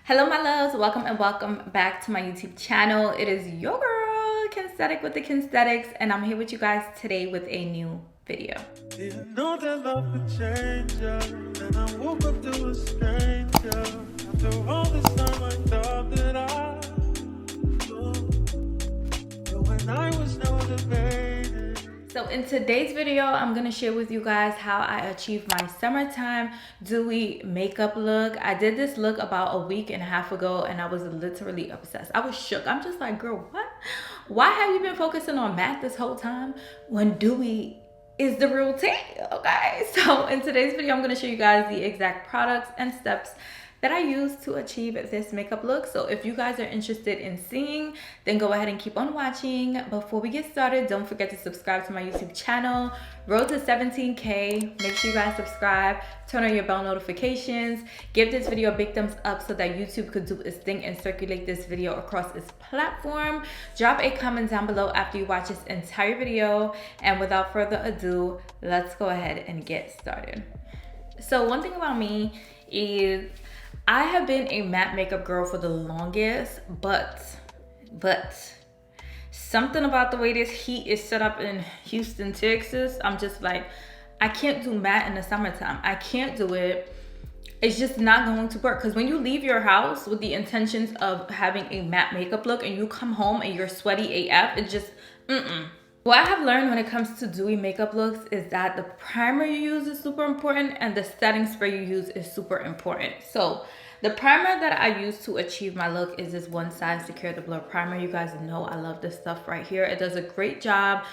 Hello my loves, welcome and welcome back to my YouTube channel. It is your girl Kensthetic with the Kensthetics, and I'm here with you guys today with a new video. Didn't know that love could change ya, and I woke up to a stranger. After all this time I thought that I knew when I was no debating. So in today's video, I'm gonna share with you guys how I achieved my summertime dewy makeup look. I did this look about a week and a half ago and I was literally obsessed. I was shook. I'm just like, girl, what? Why have you been focusing on matte this whole time when dewy is the real tea? Okay, so in today's video, I'm gonna show you guys the exact products and steps that I use to achieve this makeup look. So if you guys are interested in seeing, then go ahead and keep on watching. Before we get started, don't forget to subscribe to my YouTube channel. Road to 17K. Make sure you guys subscribe, turn on your bell notifications, give this video a big thumbs up so that YouTube could do its thing and circulate this video across its platform. Drop a comment down below after you watch this entire video. And without further ado, let's go ahead and get started. So one thing about me is I have been a matte makeup girl for the longest, but something about the way this heat is set up in Houston, Texas, I'm just like, I can't do matte in the summertime. I can't do it. It's just not going to work. Because when you leave your house with the intentions of having a matte makeup look and you come home and you're sweaty AF, it's just, What I have learned when it comes to dewy makeup looks is that the primer you use is super important and the setting spray you use is super important. So the primer that I use to achieve my look is this One Size Secure the Blur primer. You guys know I love this stuff right here. It does a great job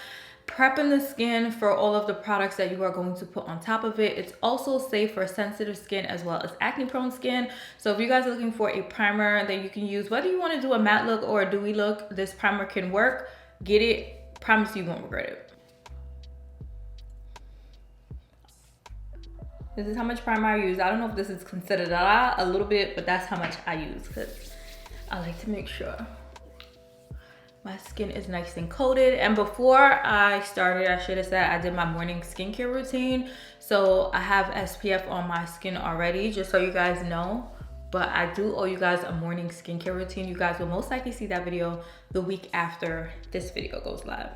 prepping the skin for all of the products that you are going to put on top of it. It's also safe for sensitive skin as well as acne prone skin. So if you guys are looking for a primer that you can use, whether you want to do a matte look or a dewy look, this primer can work. Get it. Promise you won't regret it. This is how much primer I use. I don't know if this is considered a lot, a little bit, but that's how much I use because I like to make sure my skin is nice and coated. And before I started, I should have said I did my morning skincare routine. So I have SPF on my skin already, just so you guys know. But I do owe you guys a morning skincare routine. You guys will most likely see that video the week after this video goes live.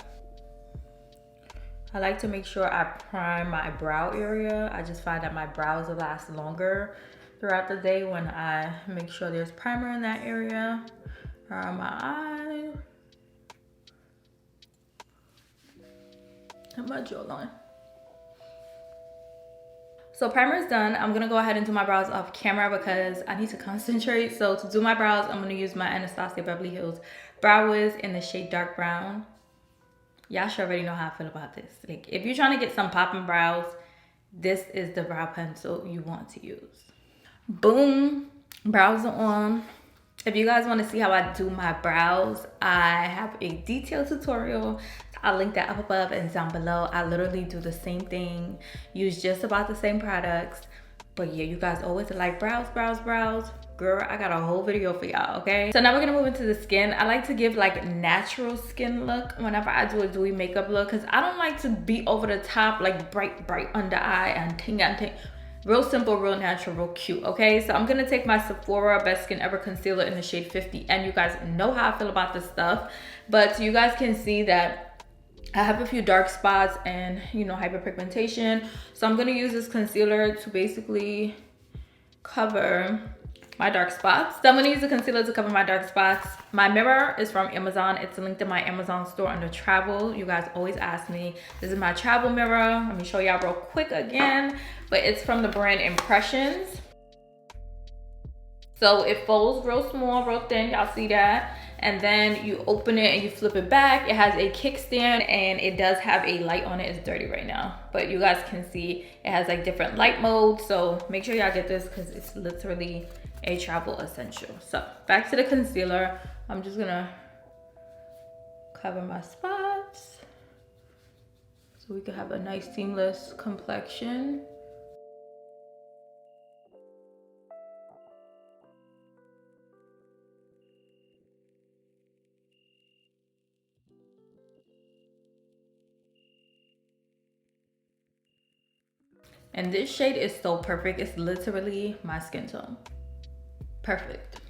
I like to make sure I prime my brow area. I just find that my brows will last longer throughout the day when I make sure there's primer in that area. Around my eye. And my jawline. So primer is done. I'm gonna go ahead and do my brows off camera because I need to concentrate. So to do my brows, I'm gonna use my Anastasia Beverly Hills Brow Wiz in the shade dark brown. Y'all should already know how I feel about this. Like if you're trying to get some popping brows, this is the brow pencil you want to use. Boom, brows are on. If you guys want to see how I do my brows, I have a detailed tutorial. I'll link that up above and down below. I literally do the same thing, use just about the same products. But yeah, you guys always like brows. Girl, I got a whole video for y'all, okay? So now we're gonna move into the skin. I like to give like natural skin look whenever I do a dewy makeup look because I don't like to be over the top, like bright under eye and ting. Real simple, real natural, real cute, okay? So I'm gonna take my Sephora Best Skin Ever Concealer in the shade 50, and you guys know how I feel about this stuff. But you guys can see that I have a few dark spots and, you know, hyperpigmentation. So I'm gonna use this concealer to basically cover my dark spots. So I'm gonna use the concealer to cover my dark spots. My mirror is from Amazon. It's linked in my Amazon store under travel. You guys always ask me. This is my travel mirror. Let me show y'all real quick again. But it's from the brand Impressions. So it folds real small, real thin. Y'all see that? And then you open it and you flip it back. It has a kickstand and it does have a light on it. It's dirty right now, but you guys can see it has like different light modes. So make sure y'all get this because it's literally a travel essential. So back to the concealer. I'm just gonna cover my spots so we can have a nice seamless complexion. And this shade is so perfect. It's literally my skin tone. Perfect.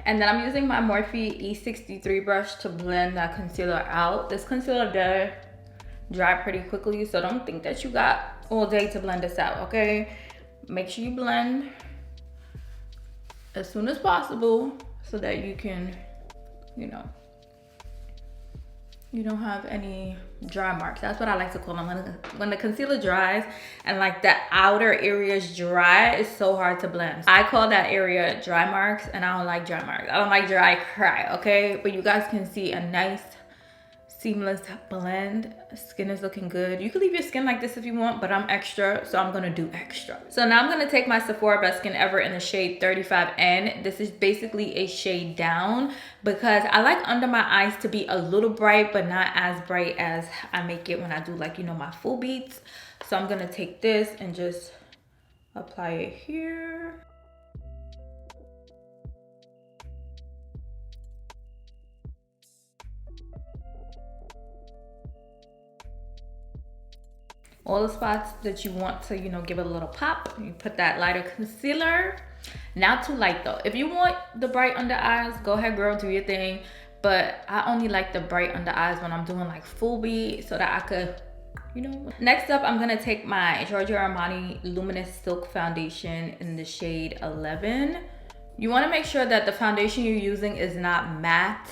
And then I'm using my Morphe E63 brush to blend that concealer out. This concealer does dry pretty quickly, so don't think that you got all day to blend this out, okay? Make sure you blend as soon as possible so that you can, you know, you don't have any dry marks. That's what I like to call them. When the concealer dries and like the outer area is dry, it's so hard to blend. I call that area dry marks, and I don't like dry marks. I don't like dry cry, okay? But you guys can see a nice seamless blend. Skin is looking good. You can leave your skin like this if you want, but I'm extra, so I'm gonna do extra. So now I'm gonna take my Sephora Best Skin Ever in the shade 35N. This is basically a shade down because I like under my eyes to be a little bright, but not as bright as I make it when I do, like, you know, my full beats. So I'm gonna take this and just apply it here. All the spots that you want to, you know, give it a little pop, you put that lighter concealer. Not too light though. If you want the bright under eyes, go ahead girl, do your thing. But I only like the bright under eyes when I'm doing like full beat, so that I could, you know. Next up, I'm gonna take my Giorgio Armani Luminous Silk Foundation in the shade 11. You wanna make sure that the foundation you're using is not matte.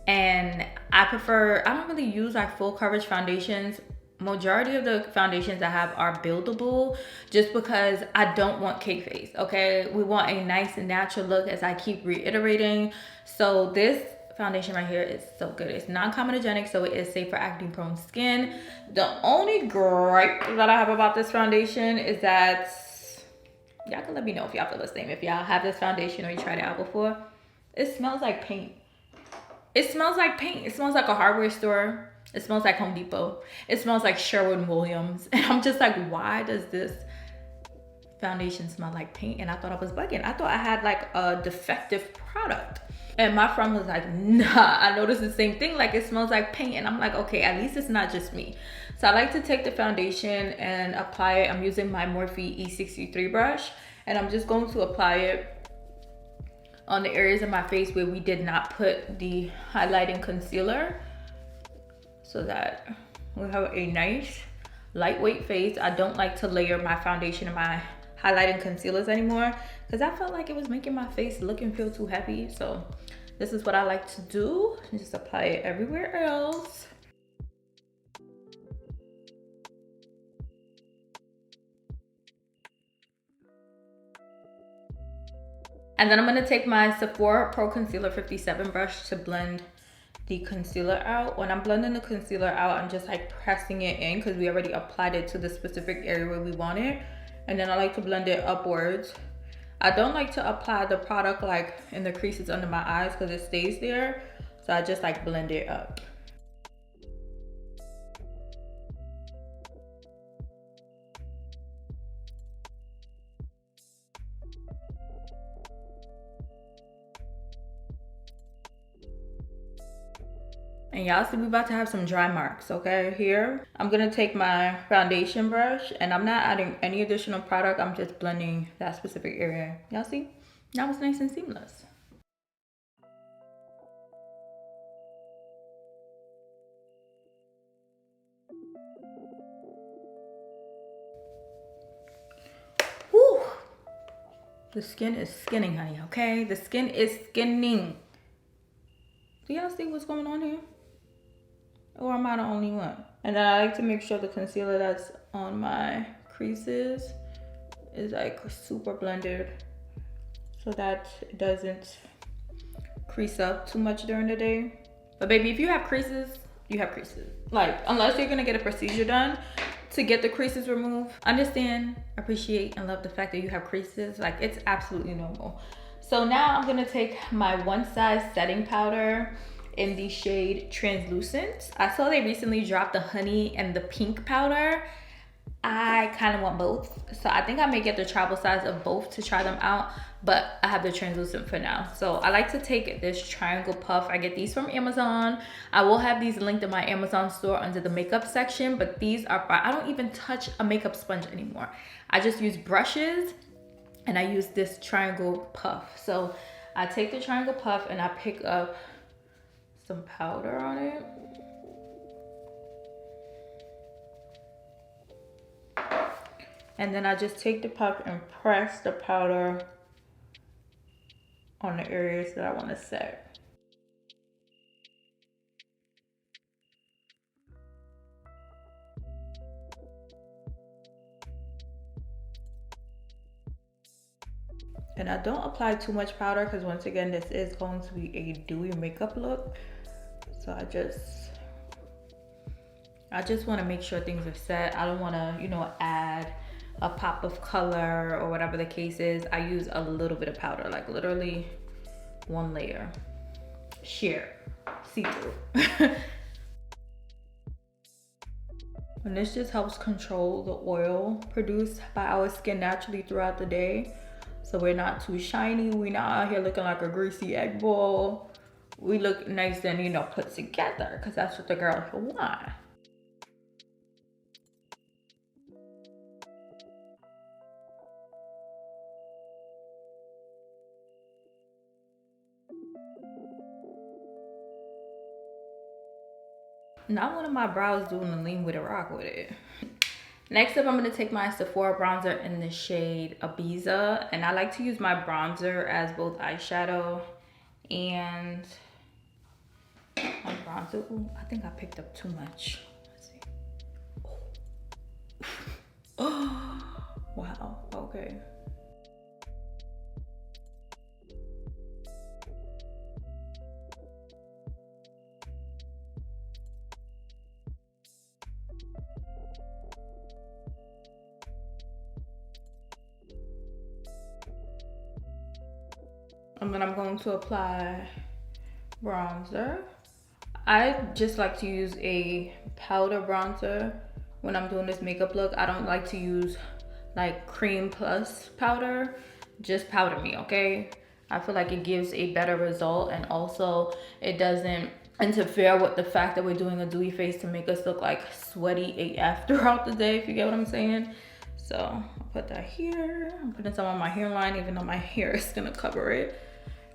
And I don't really use like full coverage foundations. Majority of the foundations I have are buildable just because I don't want cake face, okay? We want a nice and natural look, as I keep reiterating. So this foundation right here is so good. It's non-comedogenic, so it is safe for acne prone skin. The only gripe that I have about this foundation is that, y'all can let me know if y'all feel the same. If y'all have this foundation or you tried it out before, it smells like paint. It smells like paint. It smells like a hardware store. It smells like Home Depot. It smells like Sherwin-Williams. And I'm just like, why does this foundation smell like paint? And I thought I was bugging. I thought I had like a defective product. And my friend was like, nah, I noticed the same thing. Like, it smells like paint. And I'm like, okay, at least it's not just me. So I like to take the foundation and apply it. I'm using my Morphe E63 brush. And I'm just going to apply it on the areas of my face where we did not put the highlighting concealer, so that we have a nice lightweight face. I don't like to layer my foundation and my highlighting concealers anymore because I felt like it was making my face look and feel too heavy. So this is what I like to do, and just apply it everywhere else. And then I'm gonna take my Sephora Pro Concealer 57 brush to blend the concealer out. When I'm blending the concealer out, I'm just like pressing it in because we already applied it to the specific area where we want it. And then I like to blend it upwards. I don't like to apply the product like in the creases under my eyes because it stays there. So I just like blend it up. And y'all see we about to have some dry marks, okay? Here, I'm gonna take my foundation brush and I'm not adding any additional product. I'm just blending that specific area. Y'all see? That was nice and seamless. Whew. The skin is skinning, honey, okay? The skin is skinning. Do y'all see what's going on here? Or am I the only one? And then I like to make sure the concealer that's on my creases is like super blended so that it doesn't crease up too much during the day. But baby, if you have creases, you have creases. Like, unless you're gonna get a procedure done to get the creases removed, understand, appreciate, and love the fact that you have creases. Like, it's absolutely normal. So now I'm gonna take my One Size setting powder in the shade Translucent. I saw they recently dropped the honey and the pink powder. I kind of want both. So I think I may get the travel size of both to try them out, but I have the Translucent for now. So I like to take this triangle puff. I get these from Amazon. I will have these linked in my Amazon store under the makeup section, but these are, I don't even touch a makeup sponge anymore. I just use brushes and I use this triangle puff. So I take the triangle puff and I pick up some powder on it. And then I just take the puff and press the powder on the areas that I want to set. And I don't apply too much powder because once again, this is going to be a dewy makeup look. So I just want to make sure things are set. I don't want to, you know, add a pop of color or whatever the case is. I use a little bit of powder, like literally one layer. Sheer, see-through. And this just helps control the oil produced by our skin naturally throughout the day. So we're not too shiny. We're not out here looking like a greasy egg ball. We look nice and, you know, put together, because that's what the girls want. Not one of my brows doing the lean with a rock with it. Next up, I'm going to take my Sephora bronzer in the shade Ibiza. And I like to use my bronzer as both eyeshadow and my bronzer. Ooh, I think I picked up too much. Let's see. Oh, wow, okay. And then I'm going to apply bronzer. I just like to use a powder bronzer when I'm doing this makeup look. I don't like to use like cream plus powder, just powder me, okay? I feel like it gives a better result, and also it doesn't interfere with the fact that we're doing a dewy face to make us look like sweaty AF throughout the day, if you get what I'm saying. So I'll put that here. I'm putting some on my hairline, even though my hair is gonna cover it.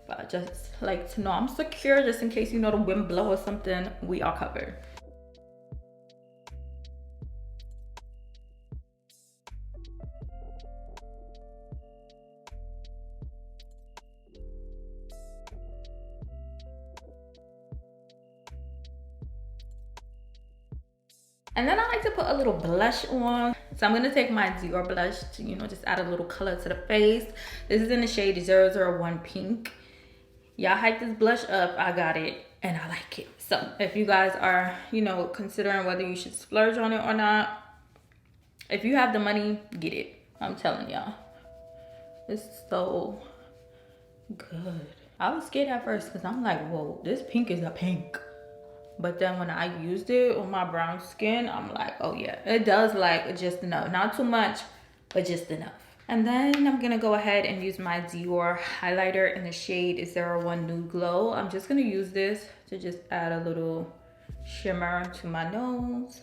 But I just like to know I'm secure, just in case, you know, the wind blow or something, we are covered. And then I like to put a little blush on. So I'm gonna take my Dior blush to, you know, just add a little color to the face. This is in the shade 001 Pink. Y'all hype this blush up, I got it, and I like it. So if you guys are, you know, considering whether you should splurge on it or not, if you have the money, get it. I'm telling y'all, it's so good. I was scared at first because I'm like, whoa, this pink is a pink. But then when I used it on my brown skin, I'm like, oh yeah, it does like just enough. Not too much, but just enough. And then I'm gonna go ahead and use my Dior highlighter in the shade 01 Nude Glow. I'm just gonna use this to just add a little shimmer to my nose,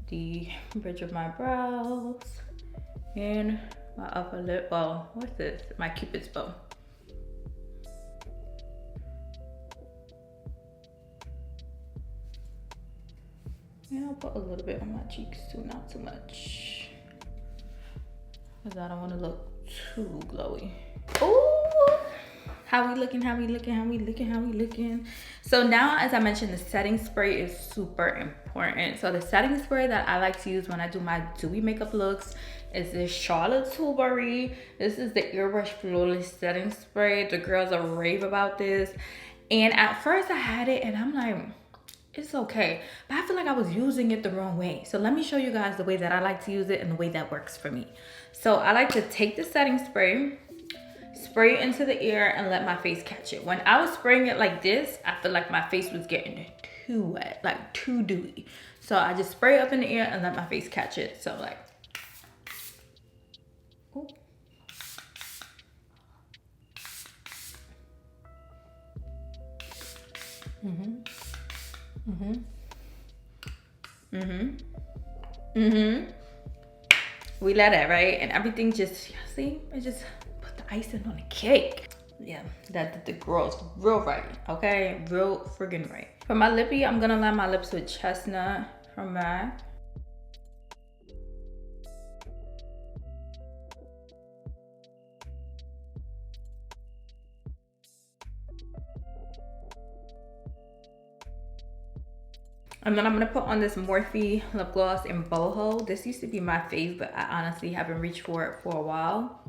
the bridge of my brows, and my upper lip. Oh, what's this? My Cupid's bow. And I'll put a little bit on my cheeks too, not too much, because I don't want to look too glowy. Ooh, how we looking, how we looking, how we looking, how we looking. So now, as I mentioned, the setting spray is super important. So the setting spray that I like to use when I do my dewy makeup looks is this Charlotte Tilbury. This is the Airbrush Flawless Setting Spray. The girls are rave about this. And at first I had it and I'm like, it's okay, but I feel like I was using it the wrong way. So let me show you guys the way that I like to use it and the way that works for me. So I like to take the setting spray, spray it into the air, and let my face catch it. When I was spraying it like this, I feel like my face was getting too wet, like too dewy. So I just spray up in the air and let my face catch it. So like, ooh. We let it, right? And everything just, see, it just put the icing on the cake. Yeah, that the girl's real right, okay? Real friggin' right. For my lippy, I'm gonna line my lips with Chestnut from MAC. And then I'm gonna put on this Morphe lip gloss in boho. This used to be my fave, but I honestly haven't reached for it for a while.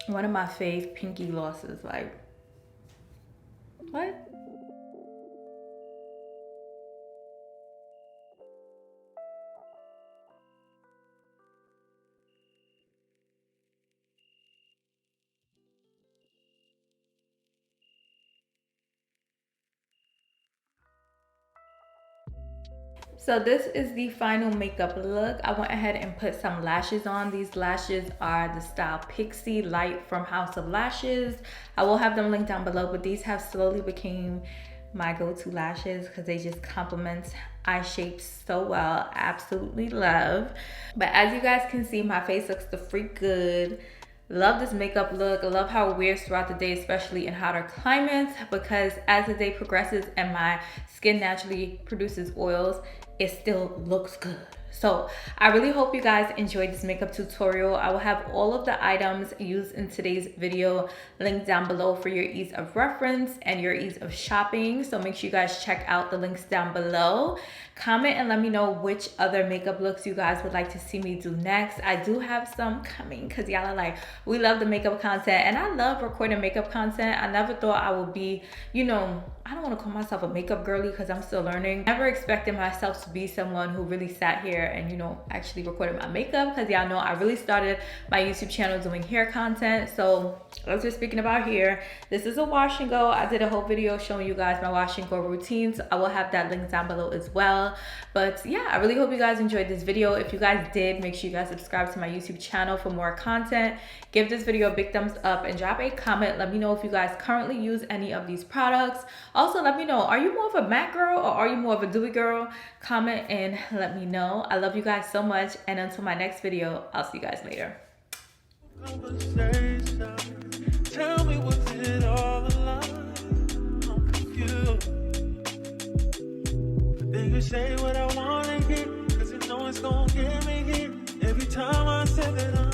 One of my fave pinky glosses, like, what? So this is the final makeup look. I went ahead and put some lashes on. These lashes are the style Pixie Light from House of Lashes. I will have them linked down below, but these have slowly became my go-to lashes because they just complement eye shapes so well. Absolutely love. But as you guys can see, my face looks the freak good. Love this makeup look. I love how it wears throughout the day, especially in hotter climates, because as the day progresses and my skin naturally produces oils, it still looks good. So I really hope you guys enjoyed this makeup tutorial. I will have all of the items used in today's video linked down below for your ease of reference and your ease of shopping. So make sure you guys check out the links down below. Comment and let me know which other makeup looks you guys would like to see me do next. I do have some coming because y'all are like, we love the makeup content, and I love recording makeup content. I never thought I would be, you know, I don't want to call myself a makeup girly because I'm still learning. Never expected myself to be someone who really sat here and, you know, actually recorded my makeup, because y'all know I really started my YouTube channel doing hair content. So as we're speaking about hair, this is a wash and go. I did a whole video showing you guys my wash and go routine, so I will have that link down below as well. But yeah, I really hope you guys enjoyed this video. If you guys did, make sure you guys subscribe to my YouTube channel for more content. Give this video a big thumbs up and drop a comment. Let me know if you guys currently use any of these products. Also, let me know, are you more of a MAC girl or are you more of a Dewy girl? Comment and let me know. I love you guys so much, and until my next video, I'll see you guys later. Tell me, was it all a lie? I'm confused. Then you say what I wanna hear, cause you know it's gonna get me here. Every time I say that